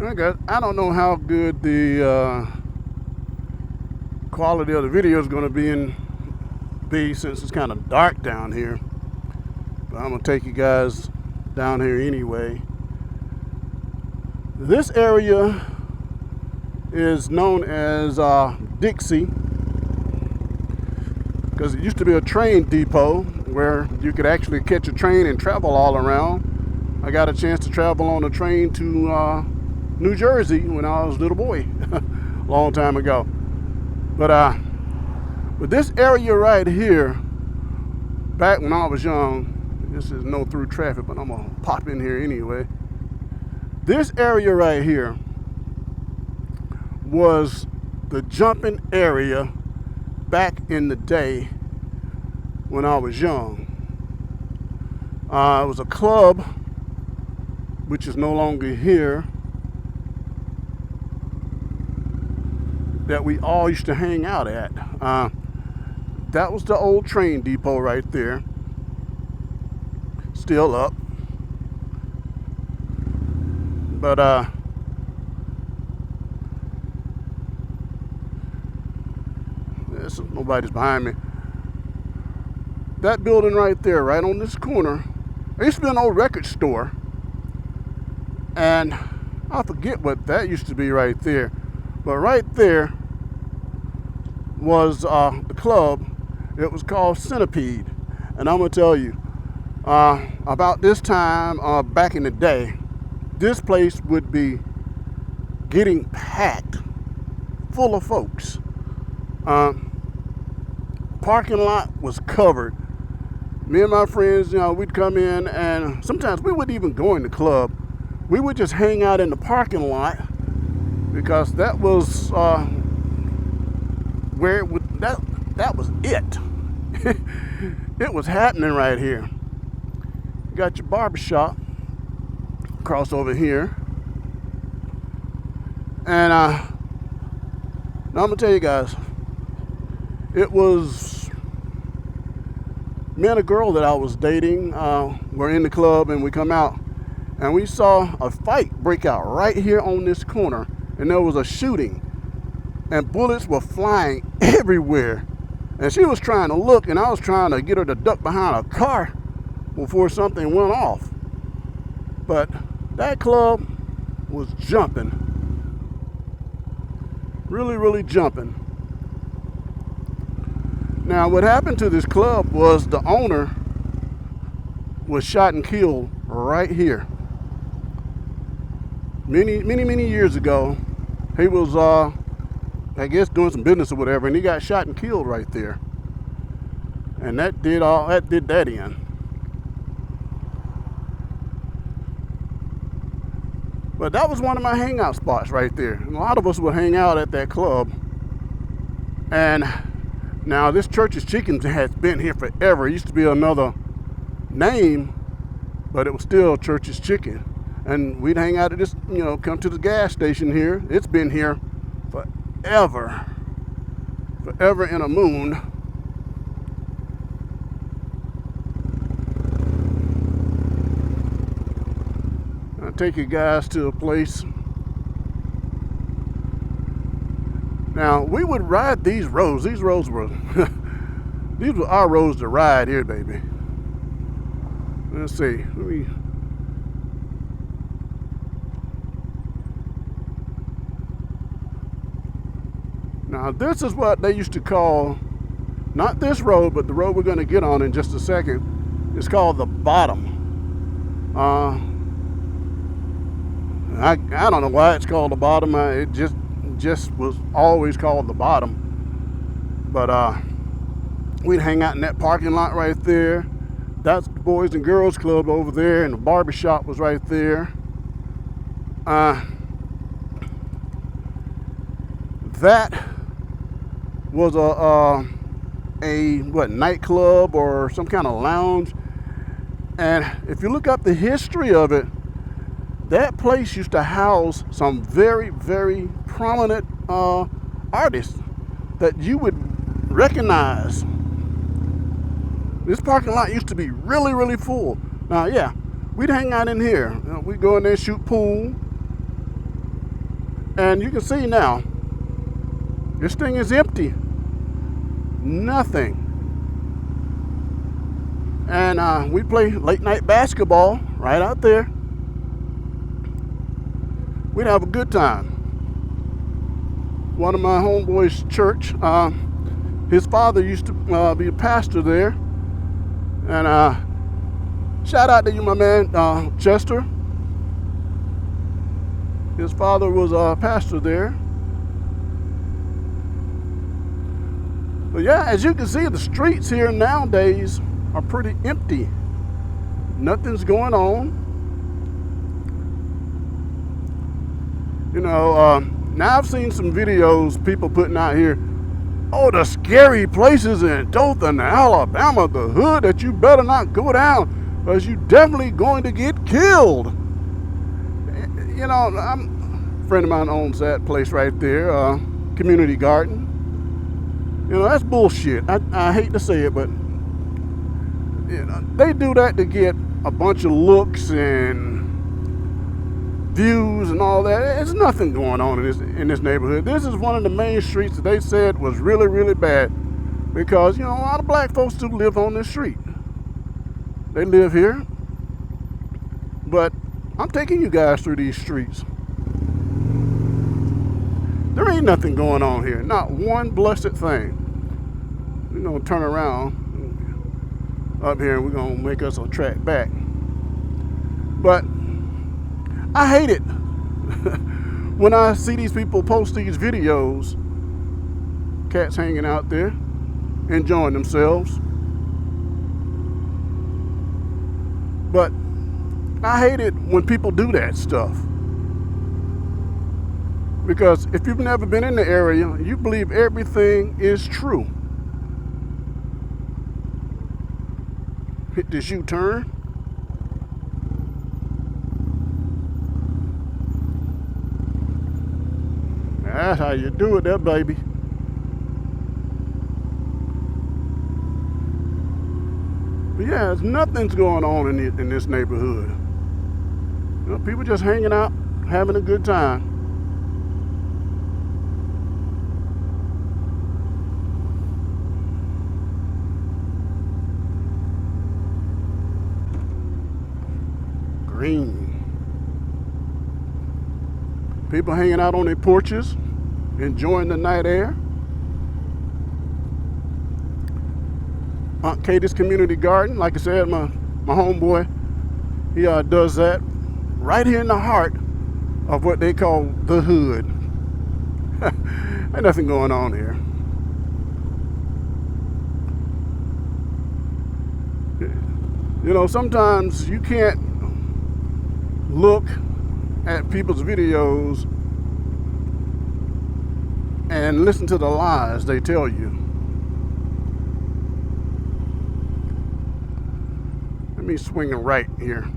I don't know how good the quality of the video is going to be since it's kind of dark down here. But I'm going to take you guys down here anyway. This area is known as Dixie because it used to be a train depot where you could actually catch a train and travel all around. I got a chance to travel on a train to New Jersey when I was a little boy, a long time ago. But this area right here, back when I was young, this is no through traffic, but I'm gonna pop in here anyway. This area right here was the jumping area back in the day when I was young. It was a club, which is no longer here, that we all used to hang out at. That was the old train depot right there. Still up. But nobody's behind me. That building right there, right on this corner, there used to be an old record store. And I forget what that used to be right there. But right there was the club. It was called Centipede. And I'm going to tell you, about this time back in the day, this place would be getting packed full of folks. Parking lot was covered. Me and my friends, we'd come in, and sometimes we wouldn't even go in the club. We would just hang out in the parking lot, because that was where it would, that was it. It was happening right here. You got your barbershop across over here. And now I'm gonna tell you guys, it was me and a girl that I was dating were in the club, and we come out and we saw a fight break out right here on this corner, and there was a shooting and bullets were flying everywhere. And she was trying to look, and I was trying to get her to duck behind a car before something went off. But that club was jumping. Really, really jumping. Now, what happened to this club was the owner was shot and killed right here. Many years ago. He was, I guess, doing some business or whatever, and he got shot and killed right there. And that did that in. But that was one of my hangout spots right there. And a lot of us would hang out at that club. And now this Church's Chicken has been here forever. It used to be another name, but it was still Church's Chicken. And we'd hang out at this, come to the gas station here. It's been here forever in a moon. I'll take you guys to a place. Now, we would ride these roads. These roads were, these were our roads to ride here, baby. Let's see. Now, this is what they used to call, not this road, but the road we're going to get on in just a second. It's called the Bottom. I don't know why it's called the Bottom. It just was always called the Bottom. But we'd hang out in that parking lot right there. That's the Boys and Girls Club over there, and the barbershop was right there. That was a nightclub or some kind of lounge. And if you look up the history of it, that place used to house some very, very prominent artists that you would recognize. This parking lot used to be really, really full. Now, yeah, we'd hang out in here. We'd go in there, shoot pool. And you can see now, this thing is empty. Nothing. And we play late night basketball right out there. We'd have a good time. One of my homeboys' church, his father used to be a pastor there. And shout out to you, my man, Chester. His father was a pastor there. But yeah, as you can see, the streets here nowadays are pretty empty. Nothing's going on. You know, now I've seen some videos people putting out here, oh, the scary places in Dothan, Alabama, the hood that you better not go down because you're definitely going to get killed. You know, a friend of mine owns that place right there, Community Garden. You know, that's bullshit. I hate to say it, but you know, they do that to get a bunch of looks and views and all that. There's nothing going on in this neighborhood. This is one of the main streets that they said was really, really bad because, you know, a lot of black folks do live on this street. They live here. But I'm taking you guys through these streets. There ain't nothing going on here. Not one blessed thing. We're going to turn around up here and we're going to make us a track back. But I hate it when I see these people post these videos, cats hanging out there, enjoying themselves. But I hate it when people do that stuff. Because if you've never been in the area, you believe everything is true. Hit this U-turn. That's how you do it there, baby. But yeah, there's nothing's going on in this neighborhood. You know, people just hanging out, having a good time. Green. People hanging out on their porches, enjoying the night air. Aunt Katie's Community Garden, like I said, my homeboy, he does that right here in the heart of what they call the hood. Ain't nothing going on here. You know, sometimes you can't look at people's videos and listen to the lies they tell you. Let me swing it right here.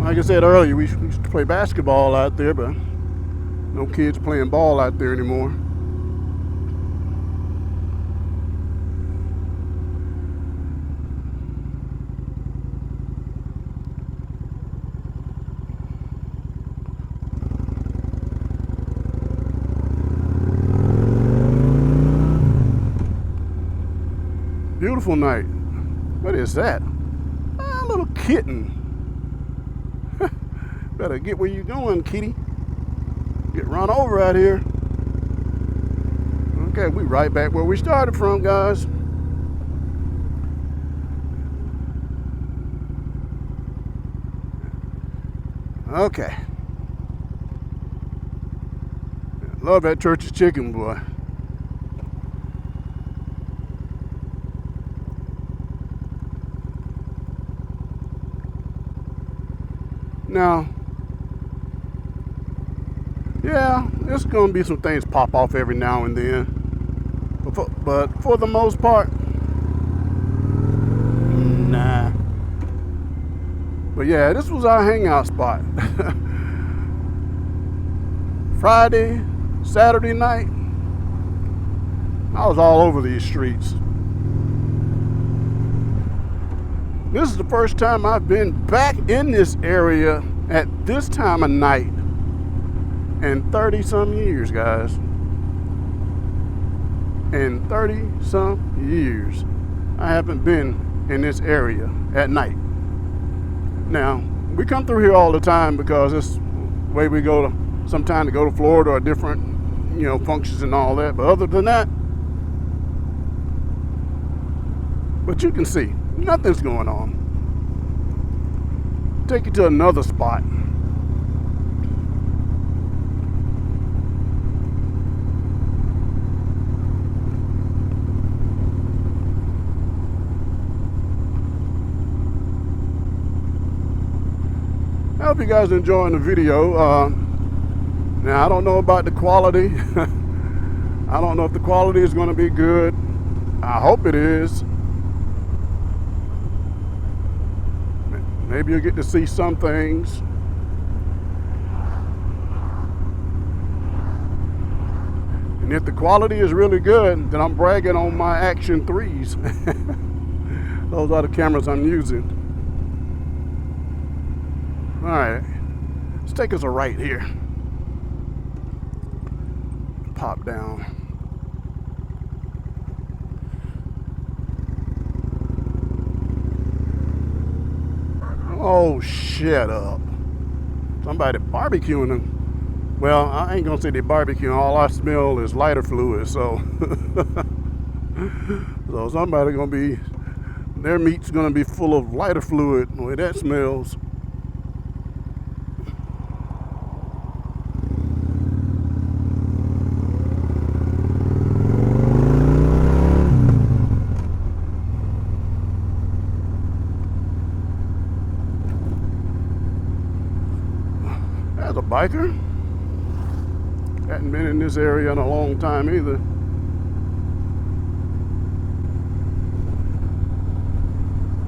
Like I said earlier, we used to play basketball out there, but no kids playing ball out there anymore. Beautiful night. What is that? A little kitten. Better get where you going, kitty. Get run over out here. Okay, we right back where we started from, guys. Okay. Love that Church's chicken, boy. Now, yeah, there's going to be some things pop off every now and then. But for the most part, nah. But yeah, this was our hangout spot. Friday, Saturday night, I was all over these streets. This is the first time I've been back in this area at this time of night in 30 some years, guys. In 30 some years, I haven't been in this area at night. Now, we come through here all the time because it's the way we go to, sometime to go to Florida or different, functions and all that. But other than that, but you can see, nothing's going on. Take you to another spot. I hope you guys are enjoying the video. Now, I don't know about the quality. I don't know if the quality is going to be good. I hope it is. Maybe you'll get to see some things. And if the quality is really good, then I'm bragging on my Action 3s. Those are the cameras I'm using. All right, let's take us a right here. Pop down. Oh, shut up. Somebody barbecuing them. Well, I ain't gonna say they barbecuing. All I smell is lighter fluid, so. So somebody gonna be, their meat's gonna be full of lighter fluid, the way that smells. As a biker, hadn't been in this area in a long time either.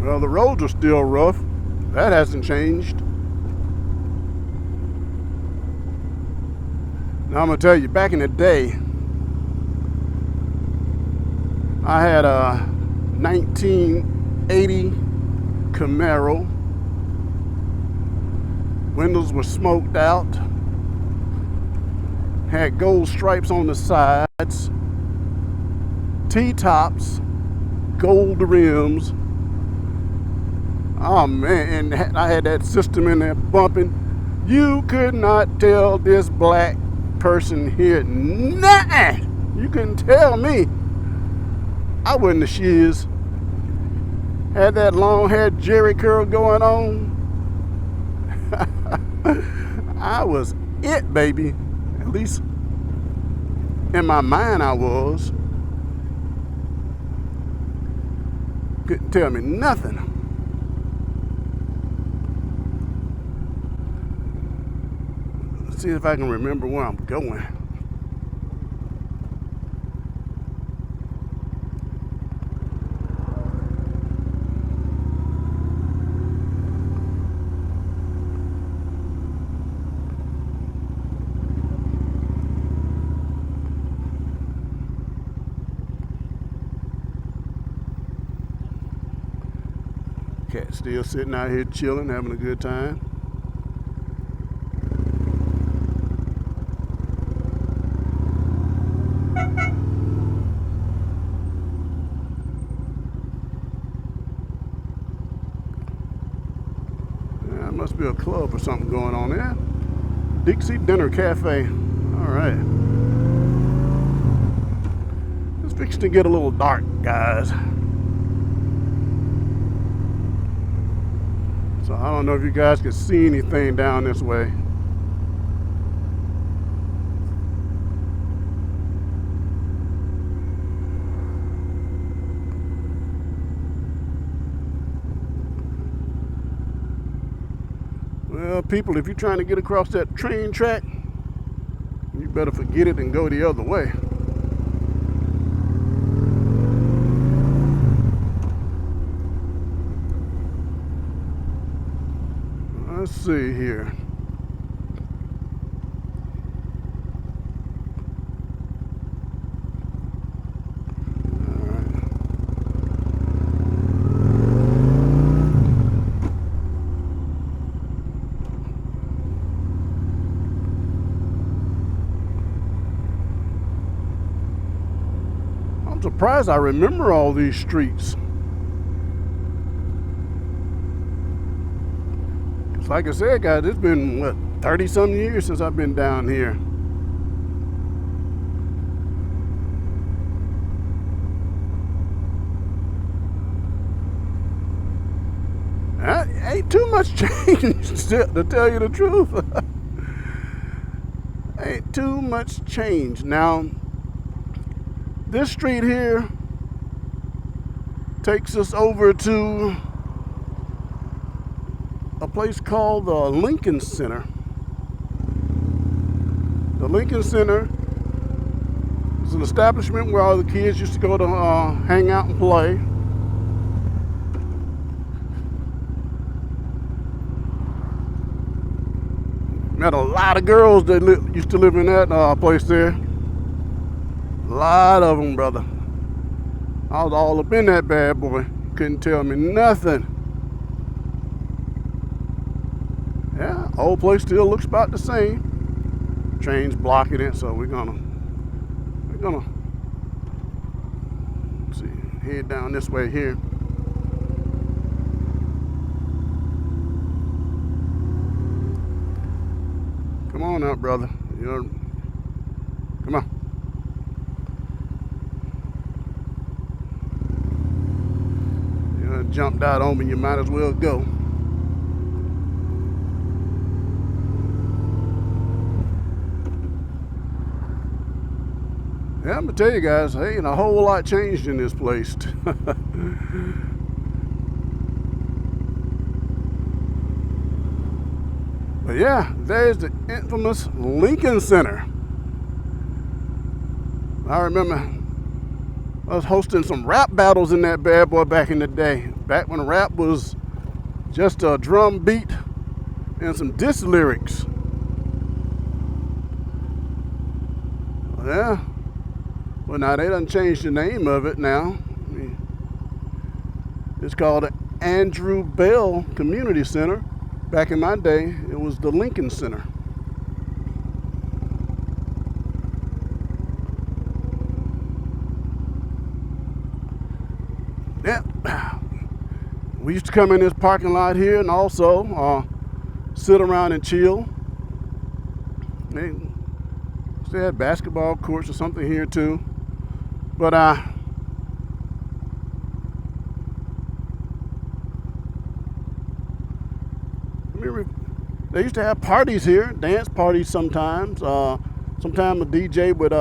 Well, the roads are still rough. That hasn't changed. Now I'm gonna tell you, back in the day, I had a 1980 Camaro. Windows were smoked out, had gold stripes on the sides, T-tops, gold rims. Oh man, and I had that system in there bumping. You could not tell this black person here nothing. You couldn't tell me. I wasn't the shiz. Had that long haired Jerry curl going on. I was it, baby. At least in my mind I was. Couldn't tell me nothing. Let's see if I can remember where I'm going. Cat still sitting out here chilling, having a good time. Yeah, must be a club or something going on there. Dixie Dinner Cafe. All right. It's fixing to get a little dark, guys. So I don't know if you guys can see anything down this way. Well, people, if you're trying to get across that train track, you better forget it and go the other way. Let's see here. All right. surprised I remember all these streets. It's like I said, guys, it's been, what, 30-some years since I've been down here. Ain't too much change, to tell you the truth. Ain't too much change. Now, this street here takes us over to a place called the Lincoln Center. The Lincoln Center is an establishment where all the kids used to go to hang out and play. Met a lot of girls that used to live in that place there. A lot of them, brother. I was all up in that bad boy. Couldn't tell me nothing. Yeah, old place still looks about the same. Trains blocking it, so we're gonna let's see, head down this way here. Come on out, brother. Come on. You jumped out on me, you might as well go. Yeah, I'm gonna tell you guys, ain't a whole lot changed in this place. But yeah, there's the infamous Lincoln Center. I remember I was hosting some rap battles in that bad boy back in the day. Back when rap was just a drum beat and some diss lyrics. Yeah. Well, now they done changed the name of it now. It's called the Andrew Bell Community Center. Back in my day, it was the Lincoln Center. Yeah. We used to come in this parking lot here and also sit around and chill. They had basketball courts or something here too. But they used to have parties here, dance parties sometimes. Sometimes a DJ would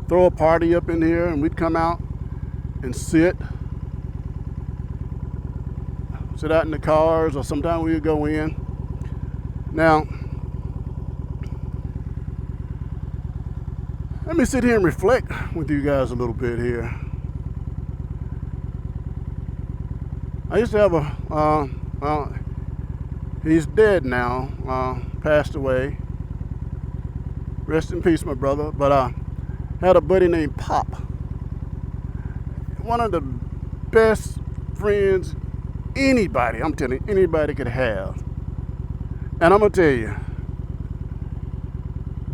throw a party up in here and we'd come out and sit out in the cars, or sometimes we would go in. Now, let me sit here and reflect with you guys a little bit here. I used to have he's dead now, passed away. Rest in peace, my brother. But I had a buddy named Pop. One of the best friends anybody, I'm telling you, anybody could have. And I'm gonna tell you,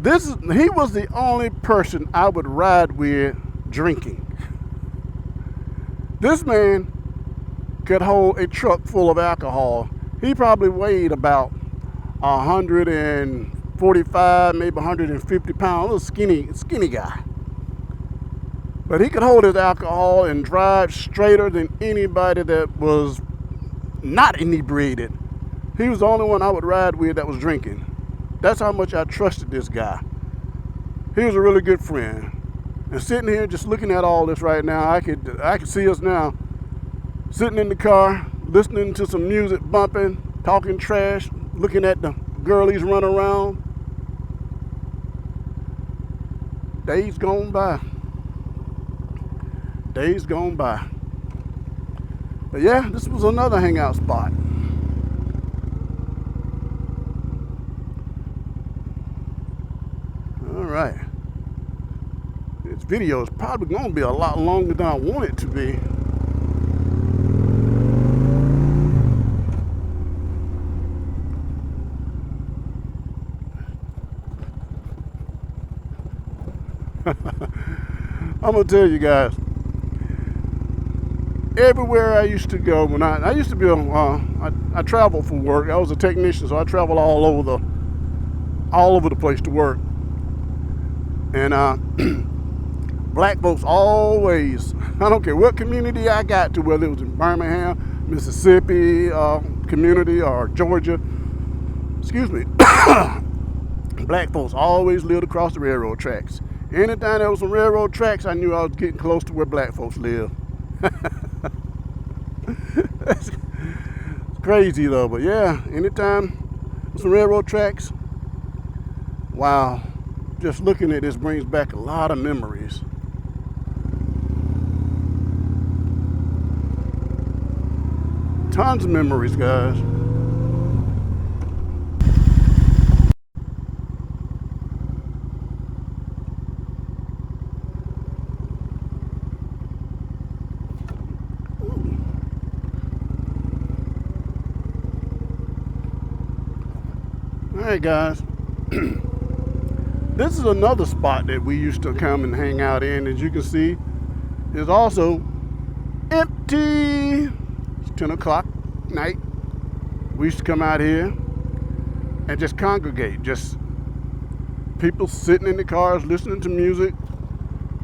he was the only person I would ride with drinking. This man could hold a truck full of alcohol. He probably weighed about 145, maybe 150 pounds, a skinny guy. But he could hold his alcohol and drive straighter than anybody that was not inebriated. He was the only one I would ride with that was drinking. That's how much I trusted this guy. He was a really good friend. And sitting here just looking at all this right now, I could see us now sitting in the car, listening to some music bumping, talking trash, looking at the girlies run around. Days gone by. Days gone by. But yeah, this was another hangout spot. All right. This video is probably going to be a lot longer than I want it to be. I'm going to tell you guys, everywhere I used to go when I used to be I traveled for work. I was a technician, so I traveled all over the place to work. And black folks always, I don't care what community I got to, whether it was in Birmingham, Mississippi community, or Georgia, excuse me, black folks always lived across the railroad tracks. Anytime there was some railroad tracks, I knew I was getting close to where black folks live. It's crazy though, but yeah, anytime some railroad tracks, wow, just looking at this brings back a lot of memories. Tons of memories, guys. Alright guys, this is another spot that we used to come and hang out in. As you can see, it's also empty. It's 10 o'clock night. We used to come out here and just congregate, just people sitting in the cars listening to music,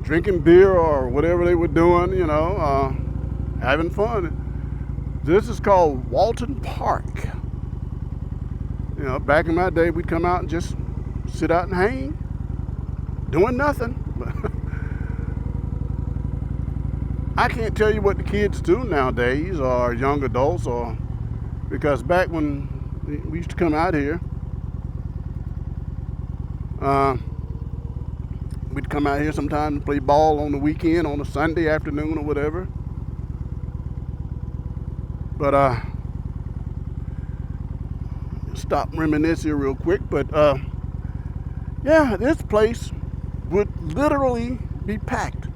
drinking beer or whatever they were doing, you know, having fun. This is called Walton Park. You know, back in my day, we'd come out and just sit out and hang, doing nothing. I can't tell you what the kids do nowadays, or young adults, or because back when we used to come out here, we'd come out here sometime and play ball on the weekend, on a Sunday afternoon or whatever. But stop reminiscing real quick, but yeah, this place would literally be packed.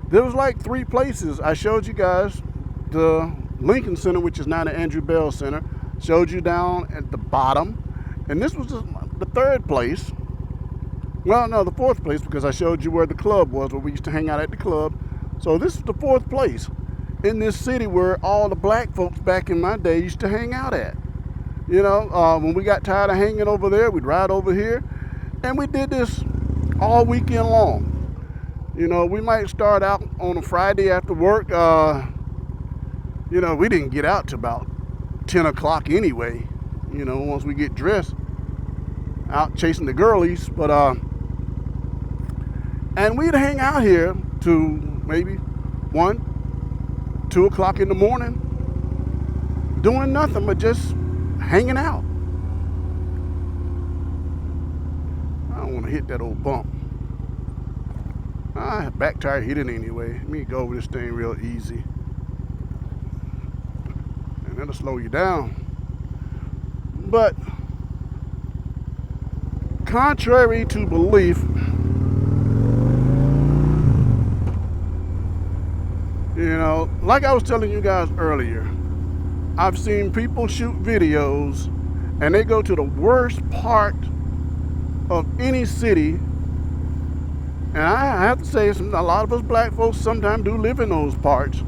There was like 3 places. I showed you guys the Lincoln Center, which is now the Andrew Bell Center. Showed you down at the bottom, and this was the 3rd place. Well, no, the 4th place, because I showed you where the club was, where we used to hang out at the club. So this is the 4th place in this city where all the black folks back in my day used to hang out at. You know, when we got tired of hanging over there, we'd ride over here, and we did this all weekend long. You know, we might start out on a Friday after work. You know, we didn't get out till about 10 o'clock anyway, you know, once we get dressed, out chasing the girlies. But and we'd hang out here to maybe 1, 2 o'clock in the morning, doing nothing but just hanging out. I don't want to hit that old bump. Back tire hit it anyway. Let me go over this thing real easy, and that'll slow you down. But contrary to belief, you know, like I was telling you guys earlier, I've seen people shoot videos and they go to the worst part of any city. And I have to say, a lot of us black folks sometimes do live in those parts.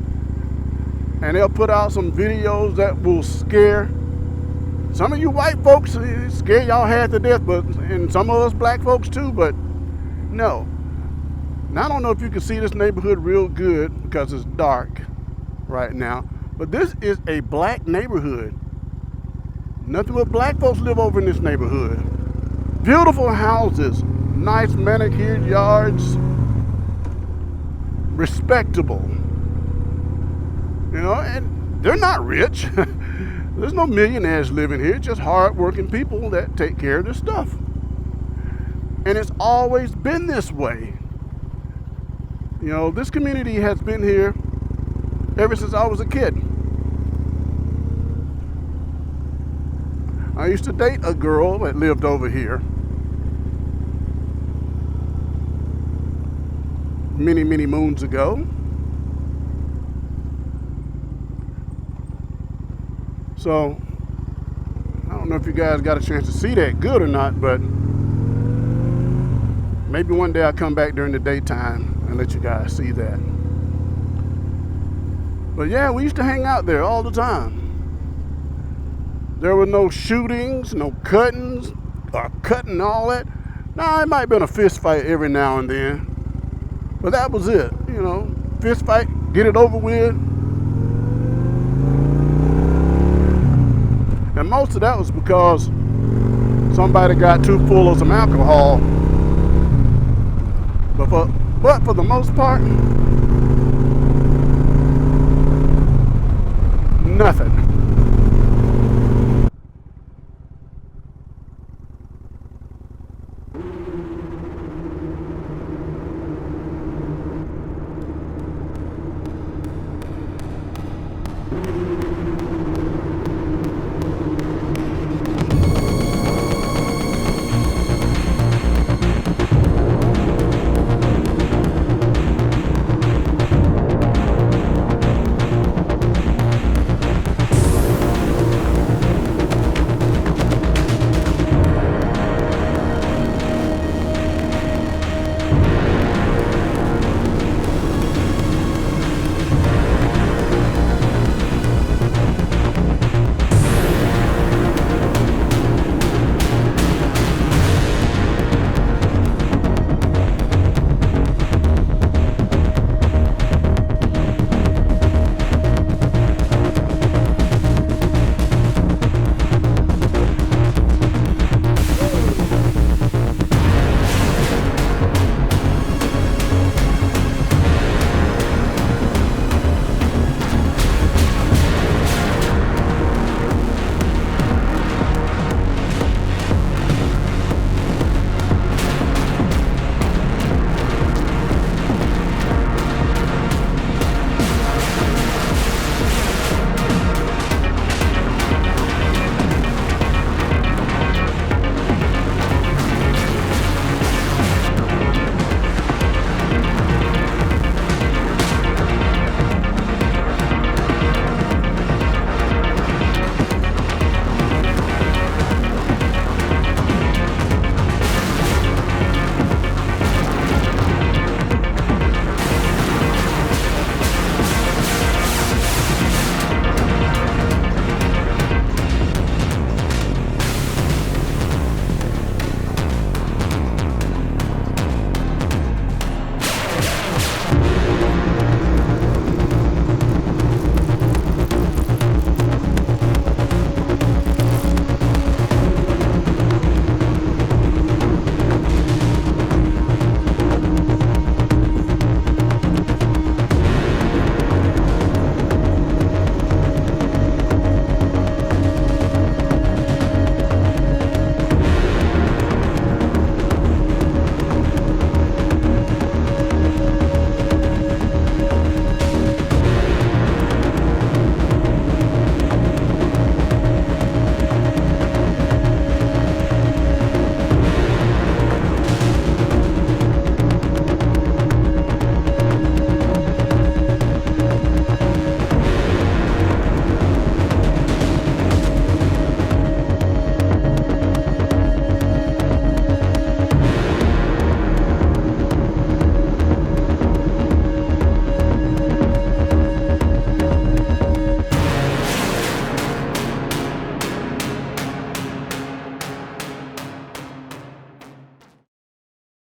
And they'll put out some videos that will scare some of you white folks, scare y'all half to death, and some of us black folks too, but no. Now, I don't know if you can see this neighborhood real good because it's dark right now, but this is a black neighborhood. Nothing but black folks live over in this neighborhood. Beautiful houses, nice manicured yards, respectable. You know, and they're not rich. There's no millionaires living here, just hard-working people that take care of their stuff. And it's always been this way. You know, this community has been here ever since I was a kid. I used to date a girl that lived over here many, many moons ago. So, I don't know if you guys got a chance to see that good or not, but maybe one day I'll come back during the daytime and let you guys see that. But yeah, we used to hang out there all the time. There were no shootings, no cuttings, or cutting all that. Now, it might have been a fist fight every now and then. But that was it, you know. Fist fight, get it over with. And most of that was because somebody got too full of some alcohol. But for the most part, nothing.